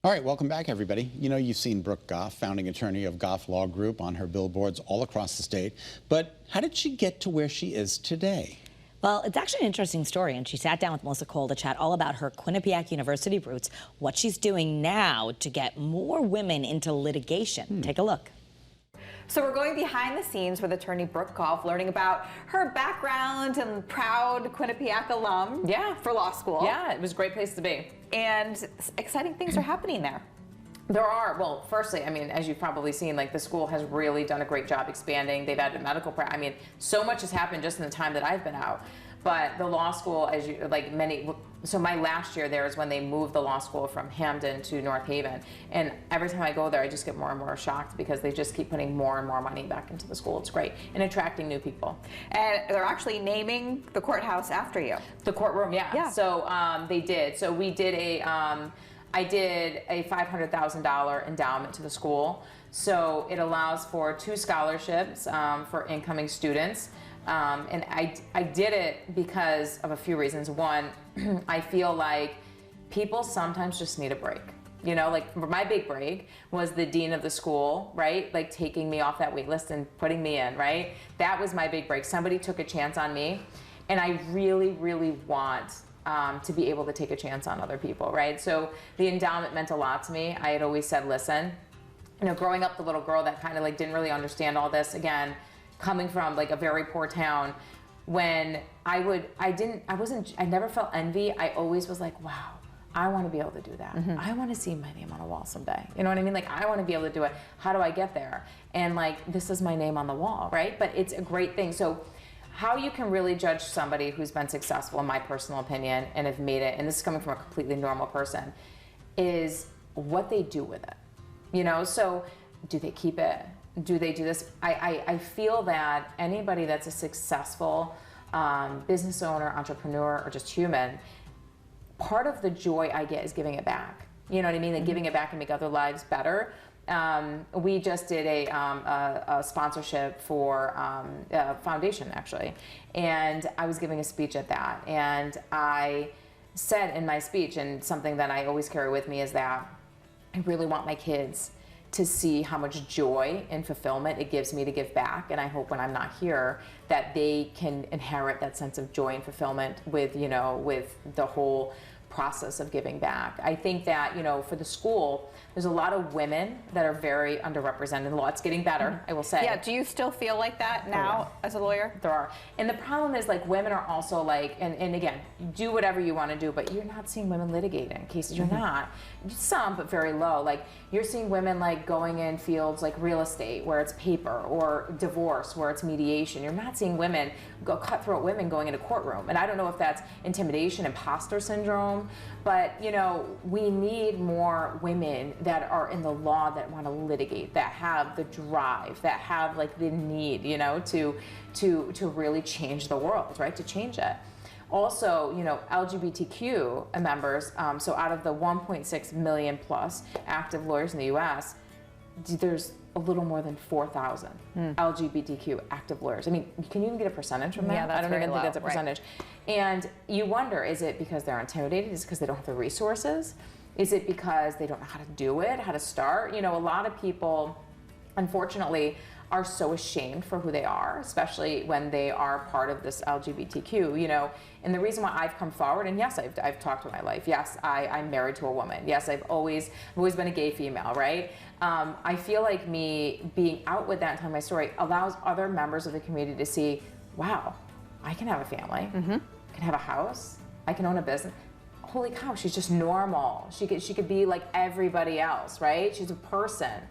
All right, welcome back, everybody. You know, you've seen Brooke Goff, founding attorney of Goff Law Group, on her billboards all across the state. But how did she get to where she is today? Well, it's actually an interesting story, and she sat down with Melissa Cole to chat all about her Quinnipiac University roots, what she's doing now to get more women into litigation. Take a look. So we're going behind the scenes with attorney Brooke Goff, learning about her background and proud Quinnipiac alum. Yeah. For law school. Yeah, it was a great place to be. And exciting things are happening there. There are, well, firstly, I mean, as you've probably seen, like the school has really done a great job expanding. They've added medical practice. I mean, so much has happened just in the time that I've been out. But the law school, as you, like many, so my last year there is when they moved the law school from Hamden to North Haven. And every time I go there, I just get more and more shocked because they just keep putting more and more money back into the school. It's great. And attracting new people. And they're actually naming the courthouse after you. The courtroom, yeah. Yeah. So they did. So we did I did a $500,000 endowment to the school. So it allows for 2 scholarships for incoming students. And I did it because of a few reasons. One, I feel like people sometimes just need a break. You know, like my big break was the dean of the school, right? Like taking me off that wait list and putting me in, right? That was my big break. Somebody took a chance on me, and I really, really want to be able to take a chance on other people, right? So the endowment meant a lot to me. I had always said, listen, you know, growing up the little girl that kind of like didn't really understand all this, again, coming from like a very poor town, when I never felt envy. I always was like, wow, I want to be able to do that. I want to see my name on a wall someday. You know what I mean? Like, I want to be able to do it. How do I get there? And like, this is my name on the wall, right? But it's a great thing. So how you can really judge somebody who's been successful, in my personal opinion, and have made it, and this is coming from a completely normal person, is what they do with it. You know, so do they keep it? Do they do this? I feel that anybody that's a successful business owner, entrepreneur, or just human, part of the joy I get is giving it back. You know what I mean? Like giving it back and make other lives better. We just did a sponsorship for a foundation, actually, and I was giving a speech at that, and I said in my speech, and something that I always carry with me is that I really want my kids to see how much joy and fulfillment it gives me to give back, and I hope when I'm not here that they can inherit that sense of joy and fulfillment with, you know, with the whole process of giving back. I think that, you know, for the school, there's a lot of women that are very underrepresented in law. It's getting better, I will say. Yeah, do you still feel like that now as a lawyer? There are. And the problem is, like, women are also like, and again, do whatever you want to do, but you're not seeing women litigate in cases. You're not. Some, but very low. Like, you're seeing women like going in fields like real estate, where it's paper, or divorce, where it's mediation. You're not seeing women, cutthroat women going into courtroom. And I don't know if that's intimidation, imposter syndrome, but, you know, we need more women that are in the law that want to litigate, that have the drive, that have like the need, you know, to really change the world, right? To change it. Also, you know, LGBTQ members, so out of the 1.6 million plus active lawyers in the US, there's a little more than 4,000 LGBTQ active lawyers. I mean, can you even get a percentage from that? Yeah, that's I don't even think that's a low, percentage. Right. And you wonder, is it because they're intimidated? Is it because they don't have the resources? Is it because they don't know how to do it, how to start? You know, a lot of people, unfortunately, are so ashamed for who they are, especially when they are part of this LGBTQ, you know. And the reason why I've come forward, and yes, I've talked with my life. Yes, I'm married to a woman. Yes, I've always been a gay female, right? I feel like me being out with that and telling my story allows other members of the community to see, wow, I can have a family, I can have a house, I can own a business. Holy cow, she's just normal. She could be like everybody else, right? She's a person.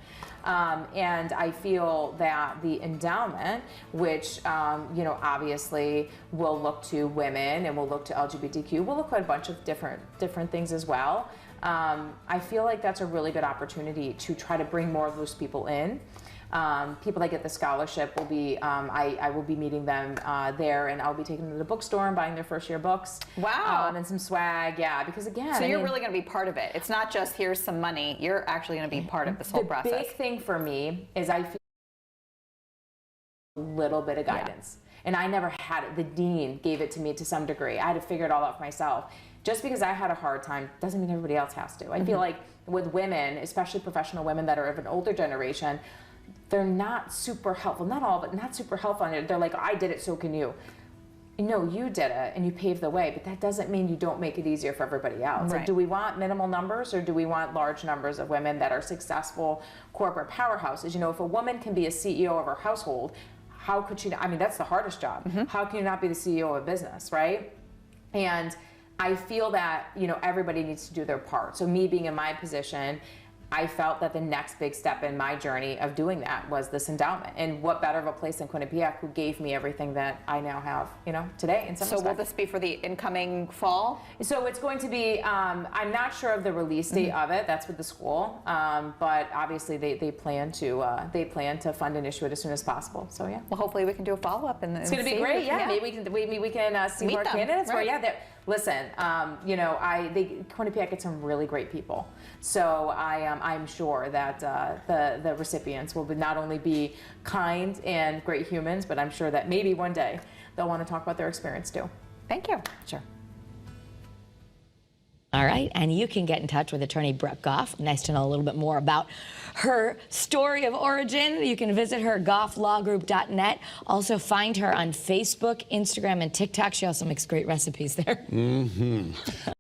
And I feel that the endowment, which, you know, obviously will look to women and will look to LGBTQ, will look at a bunch of different things as well. I feel like that's a really good opportunity to try to bring more of those people in. People that get the scholarship will be, I will be meeting them there, and I'll be taking them to the bookstore and buying their first year books. Wow. And some swag, yeah, because again, so you're really going to be part of it. It's not just here's some money. You're actually going to be part of this whole process. The big thing for me is I feel a little bit of guidance. Yeah. And I never had it. The dean gave it to me to some degree. I had to figure it all out for myself. just because I had a hard time doesn't mean everybody else has to. I feel like with women, especially professional women that are of an older generation, they're not super helpful. Not all, but not super helpful. They're like, I did it, so can you. No, you did it and you paved the way, but that doesn't mean you don't make it easier for everybody else. Right. Like, do we want minimal numbers or do we want large numbers of women that are successful corporate powerhouses? You know, if a woman can be a CEO of her household, how could she, I mean, that's the hardest job. How can you not be the CEO of a business, right? And I feel that, you know, everybody needs to do their part. So me being in my position, I felt that the next big step in my journey of doing that was this endowment. And what better of a place than Quinnipiac, who gave me everything that I now have, you know, today in some So will respect. this be for the incoming fall? So it's going to be, I'm not sure of the release date of it. That's with the school. But obviously they plan to fund and issue it as soon as possible. So yeah. Well, hopefully we can do a follow-up. It's It's going to be great. Yeah, maybe we can see Meet more them, candidates. right. Yeah, listen. You know, Quinnipiac gets some really great people. So I'm sure that the recipients will not only be kind and great humans, but I'm sure that maybe one day they'll want to talk about their experience too. Thank you. Sure. All right, and you can get in touch with attorney Brooke Goff. Nice to know a little bit more about her story of origin. You can visit her, gofflawgroup.net. Also find her on Facebook, Instagram, and TikTok. She also makes great recipes there.